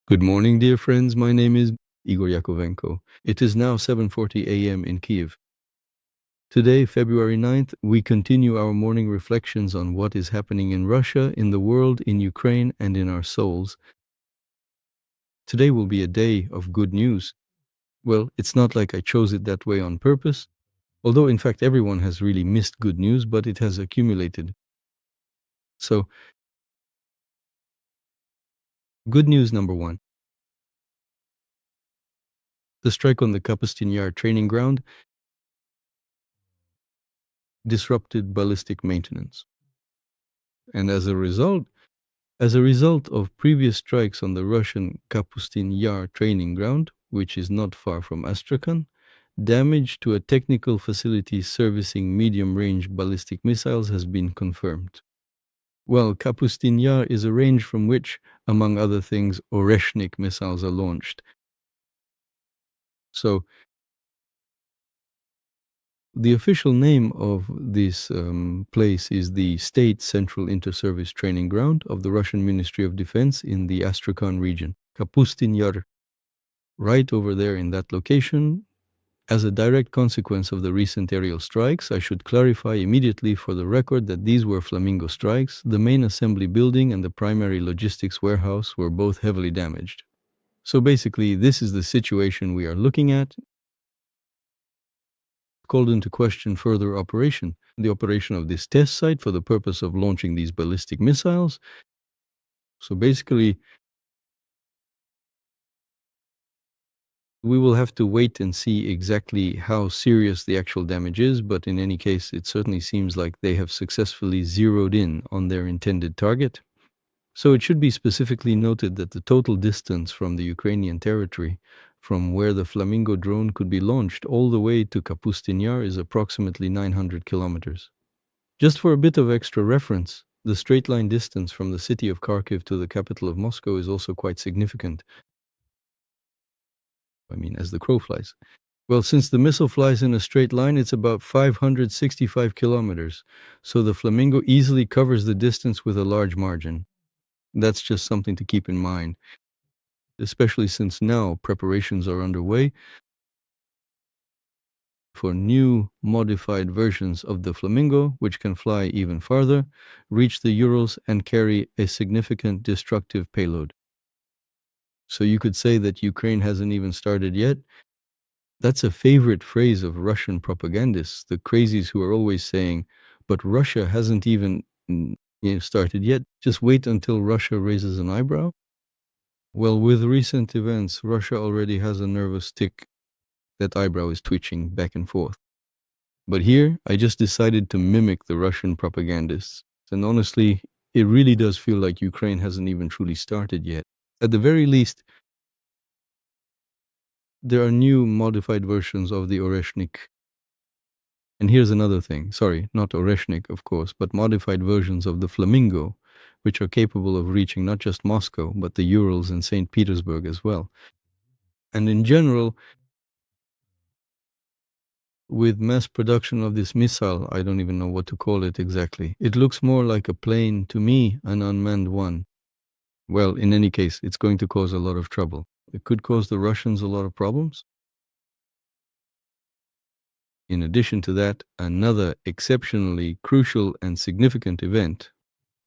Good morning, dear friends. My name is Igor Yakovenko. It is now 7:40 a.m. in Kiev. Today, February 9th, we continue our morning reflections on what is happening in Russia, in the world, in Ukraine, and in our souls. Today will be a day of good news. Well, it's not like I chose it that way on purpose, although in fact everyone has really missed good news, but it has accumulated. So, good news number one. The strike on the Kapustin Yar training ground disrupted ballistic maintenance. And as a result of previous strikes on the Russian Kapustin Yar training ground, which is not far from Astrakhan, damage to a technical facility servicing medium-range ballistic missiles has been confirmed. Well, Kapustin Yar is a range from which, among other things, Oreshnik missiles are launched. So, the official name of this place is the State Central Inter-Service Training Ground of the Russian Ministry of Defense in the Astrakhan region, Kapustin Yar. Right over there in that location, as a direct consequence of the recent aerial strikes, I should clarify immediately for the record that these were Flamingo strikes. The main assembly building and the primary logistics warehouse were both heavily damaged. So basically, this is the situation we are looking at. Called into question further operation, the operation of this test site for the purpose of launching these ballistic missiles. So basically, we will have to wait and see exactly how serious the actual damage is, but in any case, it certainly seems like they have successfully zeroed in on their intended target. So it should be specifically noted that the total distance from the Ukrainian territory, from where the Flamingo drone could be launched all the way to Kapustin Yar, is approximately 900 kilometers. Just for a bit of extra reference, the straight line distance from the city of Kharkiv to the capital of Moscow is also quite significant. I mean, as the crow flies. Well, since the missile flies in a straight line, it's about 565 kilometers, so the Flamingo easily covers the distance with a large margin. That's just something to keep in mind, especially since now preparations are underway for new modified versions of the Flamingo, which can fly even farther, reach the Urals, and carry a significant destructive payload. So you could say that Ukraine hasn't even started yet. That's a favorite phrase of Russian propagandists, the crazies who are always saying, but Russia hasn't even started yet. Just wait until Russia raises an eyebrow. Well, with recent events, Russia already has a nervous tick. That eyebrow is twitching back and forth. But here, I just decided to mimic the Russian propagandists. And honestly, it really does feel like Ukraine hasn't even truly started yet. At the very least, there are new modified versions of the Oreshnik. And here's another thing. Sorry, not Oreshnik, of course, but modified versions of the Flamingo, which are capable of reaching not just Moscow, but the Urals and St. Petersburg as well. And in general, with mass production of this missile, I don't even know what to call it exactly. It looks more like a plane to me, an unmanned one. Well, in any case, it's going to cause a lot of trouble. It could cause the Russians a lot of problems. In addition to that, another exceptionally crucial and significant event,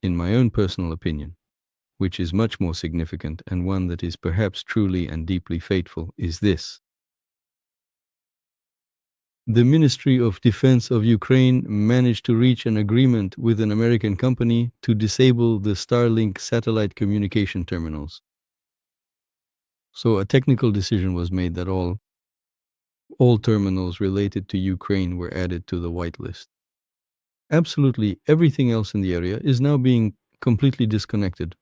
in my own personal opinion, which is much more significant and one that is perhaps truly and deeply fateful, is this. The Ministry of Defense of Ukraine managed to reach an agreement with an American company to disable the Starlink satellite communication terminals. So a technical decision was made that all terminals related to Ukraine were added to the whitelist. Absolutely everything else in the area is now being completely disconnected.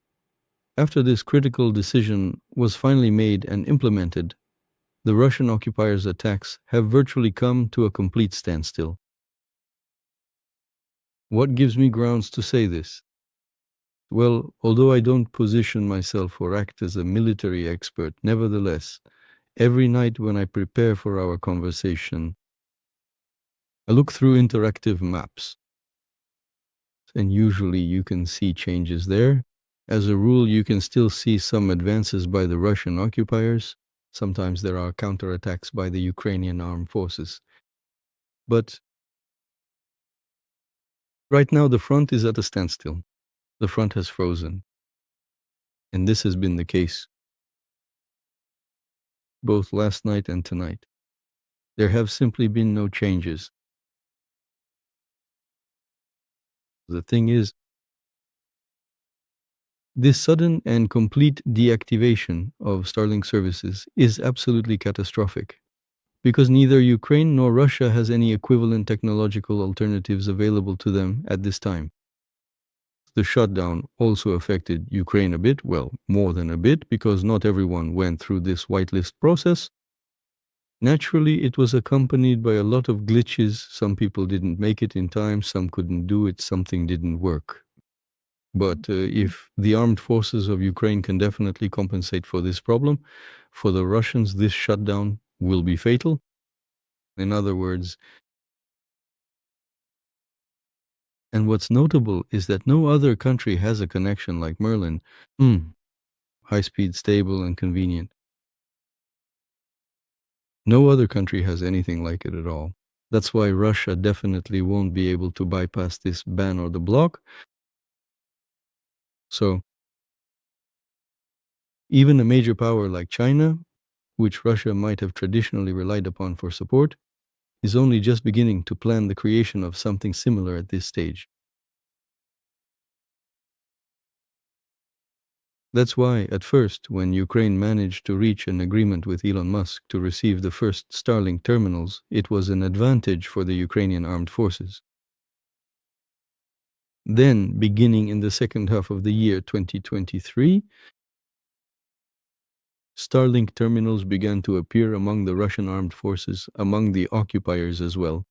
After this critical decision was finally made and implemented, the Russian occupiers' attacks have virtually come to a complete standstill. What gives me grounds to say this? Well, although I don't position myself or act as a military expert, nevertheless, every night when I prepare for our conversation, I look through interactive maps. and usually you can see changes there. As a rule, you can still see some advances by the Russian occupiers. Sometimes there are counterattacks by the Ukrainian armed forces. But right now, the front is at a standstill. The front has frozen. And this has been the case both last night and tonight. There have simply been no changes. The thing is, this sudden and complete deactivation of Starlink services is absolutely catastrophic because neither Ukraine nor Russia has any equivalent technological alternatives available to them at this time. The shutdown also affected Ukraine a bit, well, more than a bit, because not everyone went through this whitelist process. Naturally, it was accompanied by a lot of glitches. Some people didn't make it in time, some couldn't do it, something didn't work. But if the armed forces of Ukraine can definitely compensate for this problem, for the Russians, this shutdown will be fatal. In other words, and what's notable is that no other country has a connection like Merlin. High speed, stable, and convenient. No other country has anything like it at all. That's why Russia definitely won't be able to bypass this ban or the block. So, even a major power like China, which Russia might have traditionally relied upon for support, is only just beginning to plan the creation of something similar at this stage. That's why, at first, when Ukraine managed to reach an agreement with Elon Musk to receive the first Starlink terminals, it was an advantage for the Ukrainian armed forces. Then, beginning in the second half of the year 2023, Starlink terminals began to appear among the Russian armed forces, among the occupiers as well.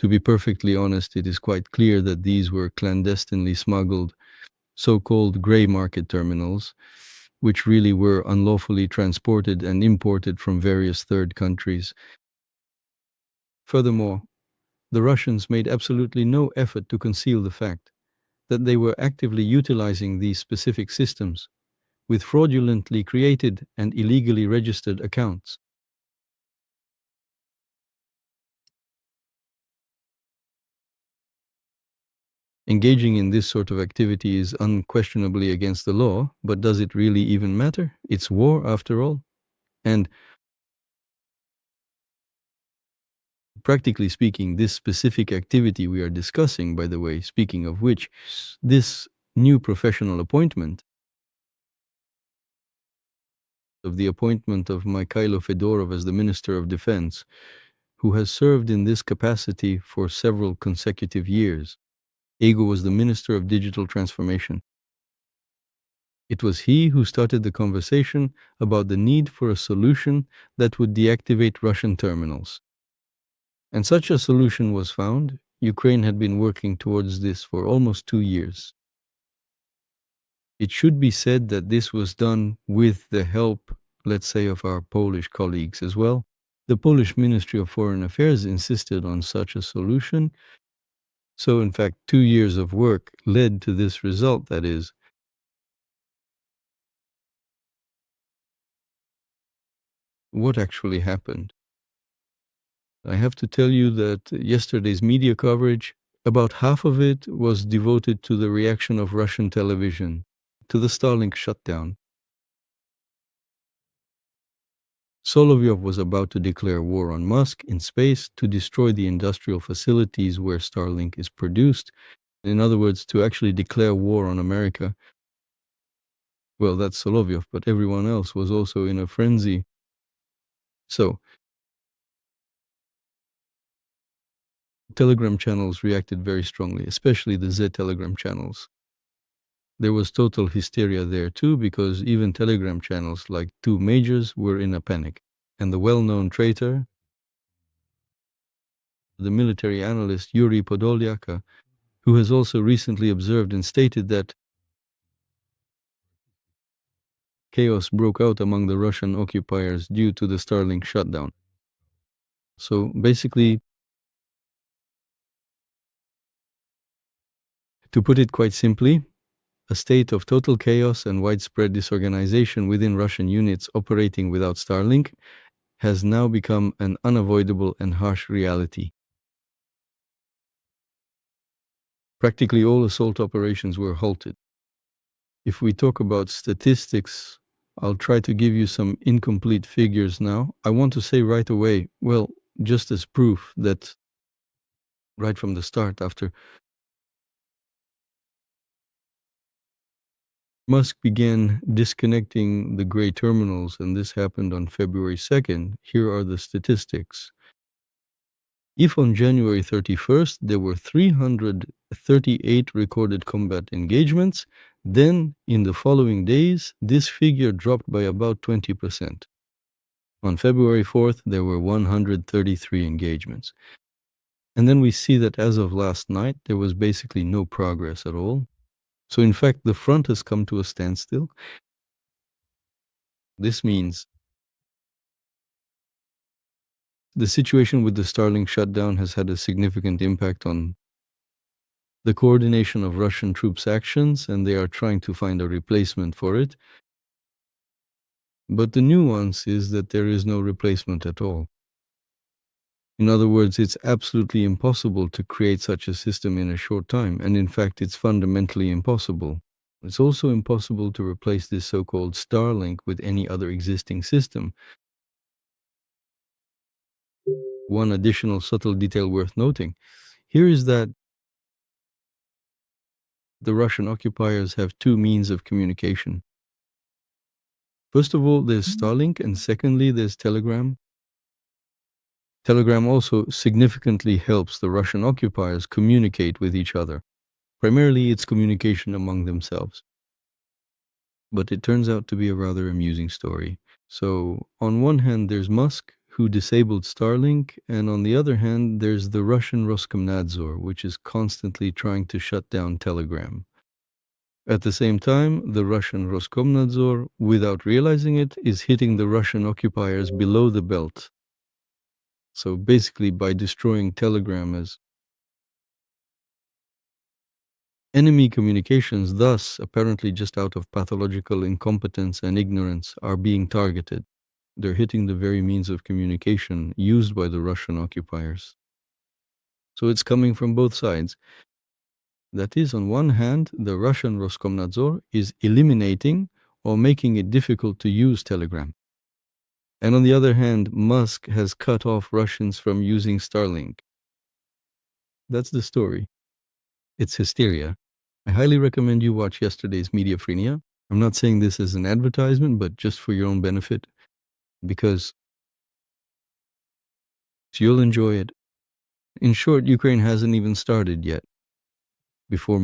To be perfectly honest, it is quite clear that these were clandestinely smuggled, so-called grey market terminals, which really were unlawfully transported and imported from various third countries. Furthermore, the Russians made absolutely no effort to conceal the fact that they were actively utilizing these specific systems with fraudulently created and illegally registered accounts. Engaging in this sort of activity is unquestionably against the law, but does it really even matter? It's war after all. And practically speaking, this specific activity we are discussing, by the way, speaking of which, this new professional appointment of the appointment of Mikhailo Fedorov as the Minister of Defense, who has served in this capacity for several consecutive years. Ego was the Minister of Digital Transformation. It was he who started the conversation about the need for a solution that would deactivate Russian terminals. And such a solution was found. Ukraine had been working towards this for almost 2 years. It should be said that this was done with the help, let's say, of our Polish colleagues as well. The Polish Ministry of Foreign Affairs insisted on such a solution. So, in fact, 2 years of work led to this result, that is, what actually happened. I have to tell you that yesterday's media coverage, about half of it was devoted to the reaction of Russian television to the Starlink shutdown. Solovyov was about to declare war on Musk in space to destroy the industrial facilities where Starlink is produced. In other words, to actually declare war on America. Well, that's Solovyov, but everyone else was also in a frenzy. So, Telegram channels reacted very strongly, especially the Z Telegram channels. There was total hysteria there too, because even Telegram channels like two majors were in a panic. And the well-known traitor, the military analyst Yuri Podolyaka, who has also recently observed and stated that chaos broke out among the Russian occupiers due to the Starlink shutdown. So basically, To put it quite simply, a state of total chaos and widespread disorganization within Russian units operating without Starlink has now become an unavoidable and harsh reality. Practically all assault operations were halted. If we talk about statistics, I'll try to give you some incomplete figures now. I want to say right away, well, just as proof that right from the start, after Musk began disconnecting the gray terminals, and this happened on February 2nd, here are the statistics. If on January 31st there were 338 recorded combat engagements, then in the following days this figure dropped by about 20%. On February 4th there were 133 engagements. And then we see that as of last night there was basically no progress at all. So in fact the front has come to a standstill. This means the situation with the Starlink shutdown has had a significant impact on the coordination of Russian troops' actions, and they are trying to find a replacement for it. But the nuance is that there is no replacement at all. In other words, it's absolutely impossible to create such a system in a short time, and in fact, it's fundamentally impossible. It's also impossible to replace this so-called Starlink with any other existing system. One additional subtle detail worth noting here is that the Russian occupiers have two means of communication. First of all, there's Starlink, and secondly, there's Telegram. Telegram also significantly helps the Russian occupiers communicate with each other. Primarily, it's communication among themselves. But it turns out to be a rather amusing story. So, on one hand, there's Musk, who disabled Starlink, and on the other hand, there's the Russian Roskomnadzor, which is constantly trying to shut down Telegram. At the same time, the Russian Roskomnadzor, without realizing it, is hitting the Russian occupiers below the belt. So basically, by destroying Telegram as enemy communications, thus apparently just out of pathological incompetence and ignorance, are being targeted. They're hitting the very means of communication used by the Russian occupiers. So it's coming from both sides. That is, on one hand, the Russian Roskomnadzor is eliminating or making it difficult to use Telegram. And on the other hand, Musk has cut off Russians from using Starlink. That's the story. It's hysteria. I highly recommend you watch yesterday's Mediafrenia. I'm not saying this as an advertisement, but just for your own benefit, because you'll enjoy it. In short, Ukraine hasn't even started yet before